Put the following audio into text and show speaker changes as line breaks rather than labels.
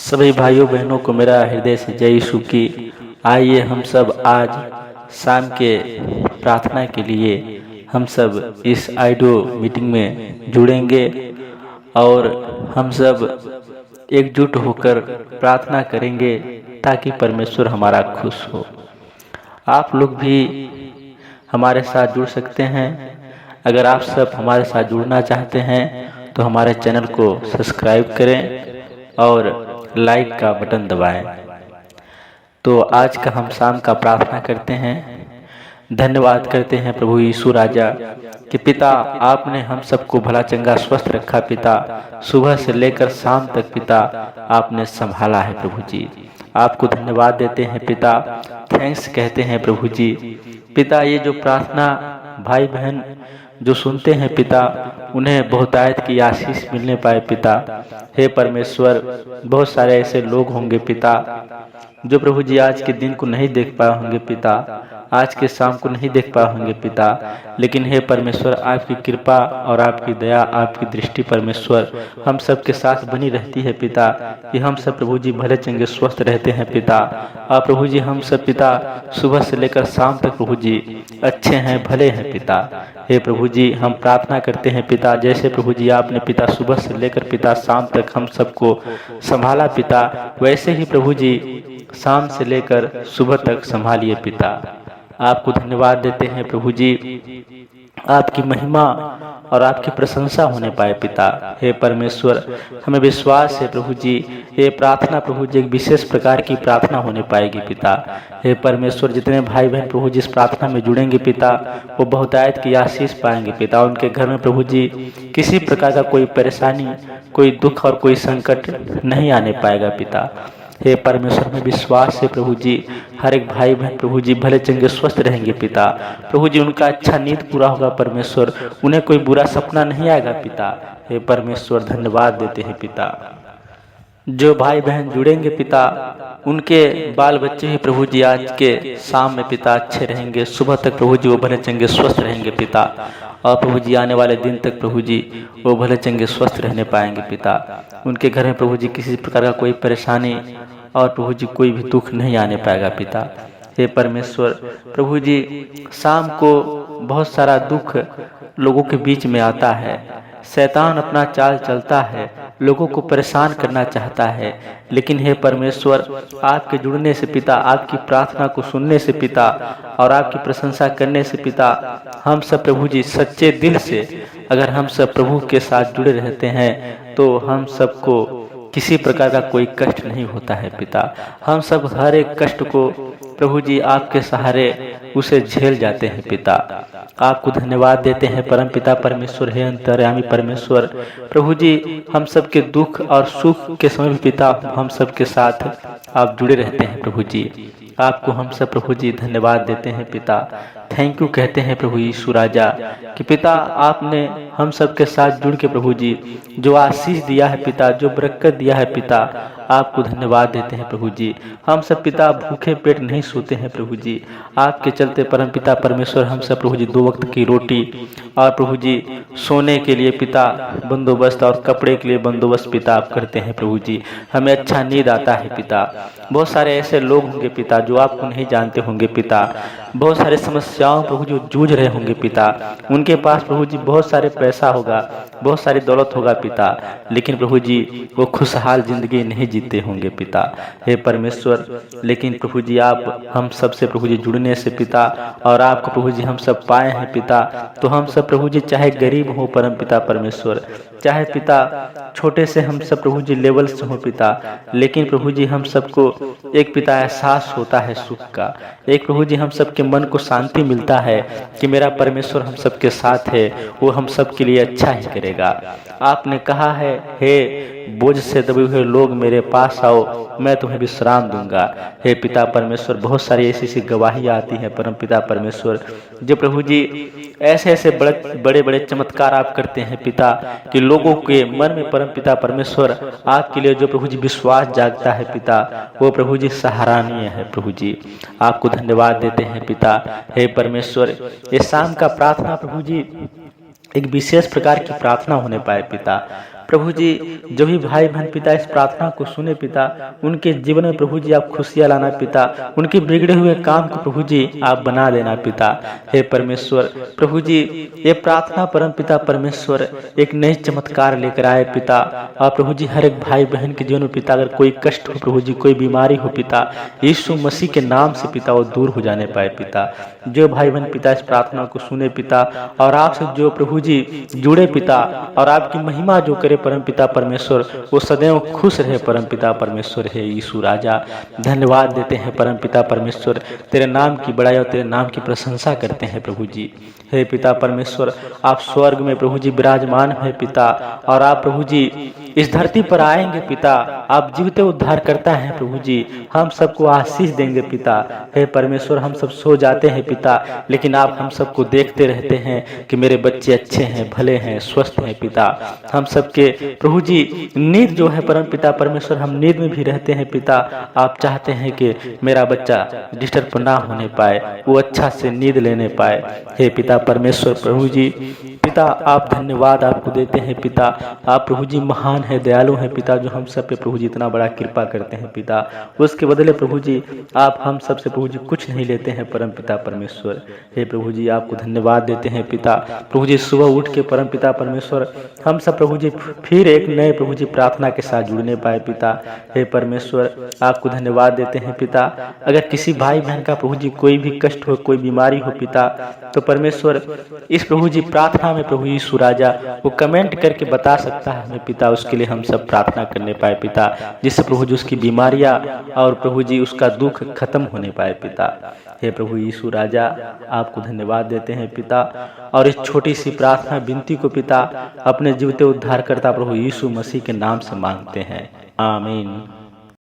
सभी भाइयों बहनों को मेरा हृदय से जय यीशु की। आइए हम सब आज शाम के प्रार्थना के लिए हम सब इस ऑडियो मीटिंग में जुड़ेंगे और हम सब एकजुट होकर प्रार्थना करेंगे ताकि परमेश्वर हमारा खुश हो। आप लोग भी हमारे साथ जुड़ सकते हैं। अगर आप सब हमारे साथ जुड़ना चाहते हैं तो हमारे चैनल को सब्सक्राइब करें और लाइक का बटन दबाएं। तो आज का हम शाम का प्रार्थना करते हैं। धन्यवाद करते हैं प्रभु यीशु राजा कि पिता आपने हम सबको भला चंगा स्वस्थ रखा। पिता सुबह से लेकर शाम तक पिता आपने संभाला है। प्रभु जी आपको धन्यवाद देते हैं। पिता थैंक्स कहते हैं प्रभु जी। पिता ये जो प्रार्थना भाई बहन जो सुनते हैं पिता उन्हें बहुतायत की आशीष मिलने पाए। पिता हे परमेश्वर, बहुत सारे ऐसे लोग होंगे पिता जो प्रभु जी आज के दिन को नहीं देख पाए होंगे पिता, आज के शाम को नहीं देख पाए होंगे पिता, लेकिन हे परमेश्वर आपकी कृपा और आपकी दया आपकी दृष्टि परमेश्वर हम सब के साथ बनी रहती है पिता कि हम सब प्रभु जी भले चंगे स्वस्थ रहते हैं पिता। और प्रभु जी हम सब पिता सुबह से लेकर शाम तक प्रभु जी अच्छे हैं भले हैं पिता। हे प्रभु जी हम प्रार्थना करते हैं पिता जैसे प्रभु जी आपने पिता सुबह से लेकर पिता शाम तक हम सबको संभाला पिता, वैसे ही प्रभु जी शाम से लेकर सुबह तक संभालिए पिता। आपको धन्यवाद देते हैं प्रभु जी, आपकी महिमा और आपकी प्रशंसा होने पाए पिता। हे परमेश्वर हमें विश्वास है प्रभु जी ये प्रार्थना प्रभु जी एक विशेष प्रकार की प्रार्थना होने पाएगी पिता। हे परमेश्वर जितने भाई बहन प्रभु जी इस प्रार्थना में जुड़ेंगे पिता वो बहुतायत की आशीष पाएंगे पिता। उनके घर में प्रभु जी किसी प्रकार का कोई परेशानी कोई दुख और कोई संकट नहीं आने पाएगा पिता। हे परमेश्वर में विश्वास है प्रभु जी हर एक भाई बहन प्रभु जी भले चंगे स्वस्थ रहेंगे पिता। प्रभु जी उनका अच्छा नींद पूरा होगा परमेश्वर, उन्हें कोई बुरा सपना नहीं आएगा पिता। हे परमेश्वर धन्यवाद देते हैं पिता। जो भाई बहन जुड़ेंगे पिता उनके बाल बच्चे ही प्रभु जी आज के शाम में पिता अच्छे रहेंगे, सुबह तक प्रभु जी वो भले चंगे स्वस्थ रहेंगे पिता। और प्रभु जी आने वाले दिन तक प्रभु जी वो भले चंगे स्वस्थ रहने पाएंगे पिता। उनके घर में प्रभु जी किसी प्रकार का कोई परेशानी और प्रभु जी कोई भी दुख नहीं आने पाएगा पिता। हे परमेश्वर प्रभु जी शाम को बहुत सारा दुख लोगों के बीच में आता है, शैतान अपना चाल चलता है, लोगों को परेशान करना चाहता है, लेकिन हे परमेश्वर आपके जुड़ने से पिता आपकी प्रार्थना को सुनने से पिता और आपकी प्रशंसा करने से पिता हम सब प्रभु जी सच्चे दिल से अगर हम सब प्रभु के साथ जुड़े रहते हैं तो हम सबको किसी प्रकार का कोई कष्ट नहीं होता है पिता। हम सब हर एक कष्ट को प्रभु जी आपके सहारे उसे झेल जाते हैं पिता। आपको धन्यवाद देते हैं परम पिता परमेश्वर हे अंतर्यामी परमेश्वर। प्रभु जी हम सब के दुख और सुख के समय भी पिता हम सब के साथ आप जुड़े रहते हैं प्रभु जी। आपको हम सब प्रभु जी धन्यवाद देते हैं पिता। थैंक यू कहते हैं प्रभु यीशु राजा कि पिता आपने हम सब के साथ जुड़ के प्रभु जी जो आशीष दिया है पिता, जो बरकत दिया है पिता, आपको धन्यवाद देते हैं प्रभु जी। हम सब पिता भूखे पेट नहीं सोते हैं प्रभु जी, आपके चलते परम पिता परमेश्वर हम सब प्रभु जी 2 वक्त की रोटी और प्रभु जी सोने के लिए पिता बंदोबस्त और कपड़े के लिए बंदोबस्त पिता आप करते हैं प्रभु जी। हमें अच्छा नींद आता है पिता। बहुत सारे ऐसे लोग होंगे पिता जो आपको नहीं जानते होंगे पिता, बहुत सारे समस्याओं प्रभु जो जूझ रहे होंगे पिता, उनके पास प्रभु जी बहुत सारे पैसा होगा बहुत सारी दौलत होगा पिता, लेकिन प्रभु जी वो खुशहाल जिंदगी नहीं जीते होंगे पिता। हे परमेश्वर लेकिन प्रभु जी आप हम सब से प्रभु जी जुड़ने से पिता और आपको प्रभु जी हम सब पाए हैं पिता, तो हम सब प्रभु जी चाहे गरीब हो परम पिता परमेश्वर, चाहे पिता छोटे से हम सब प्रभु जी लेवल से हो पिता, लेकिन प्रभु जी हम सबको एक पिता एहसास होता है सुख का, एक प्रभु जी हम सबके मन को शांति मिलता है कि मेरा परमेश्वर हम सबके साथ है, वो हम सब के लिए अच्छा ही करेगा। आपने कहा है हे बोझ से दबे हुए लोग मेरे पास आओ मैं तुम्हें विश्राम दूंगा। हे पिता परमेश्वर बहुत सारी ऐसी ऐसी गवाही आती है परम पिता परमेश्वर जो प्रभु जी ऐसे ऐसे बड़े बड़े चमत्कार आप करते हैं पिता कि लोगों के मन में परम पिता परमेश्वर आपके लिए जो प्रभु जी विश्वास जागता है पिता वो प्रभु जी सराहनीय है प्रभु जी। आपको धन्यवाद देते हैं पिता। हे परमेश्वर ये शाम का प्रार्थना प्रभु जी एक विशेष प्रकार की प्रार्थना होने पाए पिता। प्रभु जी जो भी भाई बहन पिता इस प्रार्थना को सुने पिता, उनके जीवन में प्रभु जी आप खुशियाँ लाना पिता, उनके बिगड़े हुए काम को प्रभु जी आप बना देना पिता। हे परमेश्वर प्रभु जी ये प्रार्थना परम पिता परमेश्वर एक नए चमत्कार लेकर आए पिता। और प्रभु जी हर एक भाई बहन के जीवन में पिता अगर कोई कष्ट हो प्रभु जी, कोई बीमारी हो पिता, यीशु मसीह के नाम से पिता वो दूर हो जाने पाए पिता। जो भाई बहन पिता इस प्रार्थना को सुने पिता और आपसे जो प्रभु जी जुड़े पिता और आपकी महिमा जो करे परम पिता परमेश्वर, वो सदैव खुश रहे परम पिता परमेश्वर। है यीशु राजा धन्यवाद देते हैं परम पिता परमेश्वर, तेरे नाम की बड़ाई और तेरे नाम की प्रशंसा करते हैं प्रभु जी। हे पिता परमेश्वर आप स्वर्ग में प्रभु जी विराजमान है पिता, और आप प्रभु जी इस धरती पर आएंगे पिता, आप जीवते उद्धार करता है प्रभु जी, हम सबको आशीष देंगे पिता। हे परमेश्वर हम सब सो जाते हैं पिता, लेकिन आप हम सबको देखते रहते हैं कि मेरे बच्चे अच्छे हैं, भले हैं, स्वस्थ हैं पिता। हम सबके प्रभु जी नींद जो है परम पिता परमेश्वर, हम नींद में भी रहते हैं पिता, आप चाहते हैं कि मेरा बच्चा डिस्टर्ब ना होने पाए, वो अच्छा से नींद लेने पाए। हे पिता परमेश्वर प्रभु जी पिता आप धन्यवाद आपको देते हैं पिता, आप प्रभु जी महान है, दयालु हैं पिता, जो हम सब पे प्रभु जी इतना बड़ा कृपा करते हैं पिता। उसके बदले प्रभु जी आप हम सब से प्रभु जी कुछ नहीं लेते हैं परम पिता परमेश्वर। हे प्रभु जी आपको धन्यवाद देते हैं पिता। प्रभु जी सुबह उठ के परम पिता परमेश्वर हम सब प्रभु जी फिर एक नए प्रभु जी प्रार्थना के साथ जुड़ने पाए पिता। हे परमेश्वर आपको धन्यवाद देते हैं पिता। अगर किसी भाई बहन का प्रभु जी कोई भी कष्ट हो, कोई बीमारी हो पिता, तो परमेश्वर इस प्रभु जी प्रार्थना में प्रभु यीशु राजा वो कमेंट करके बता सकता है हमें पिता, उसके लिए हम सब प्रार्थना करने पाए पिता, जिससे प्रभु जी उसकी बीमारियां और प्रभु जी उसका दुख खत्म होने पाए पिता। हे प्रभु यीशु राजा आपको धन्यवाद देते हैं पिता, और इस छोटी सी प्रार्थना विनती को पिता अपने जीवते उद्धारकर्ता प्रभु यीशु मसीह के नाम से मांगते हैं, आमीन।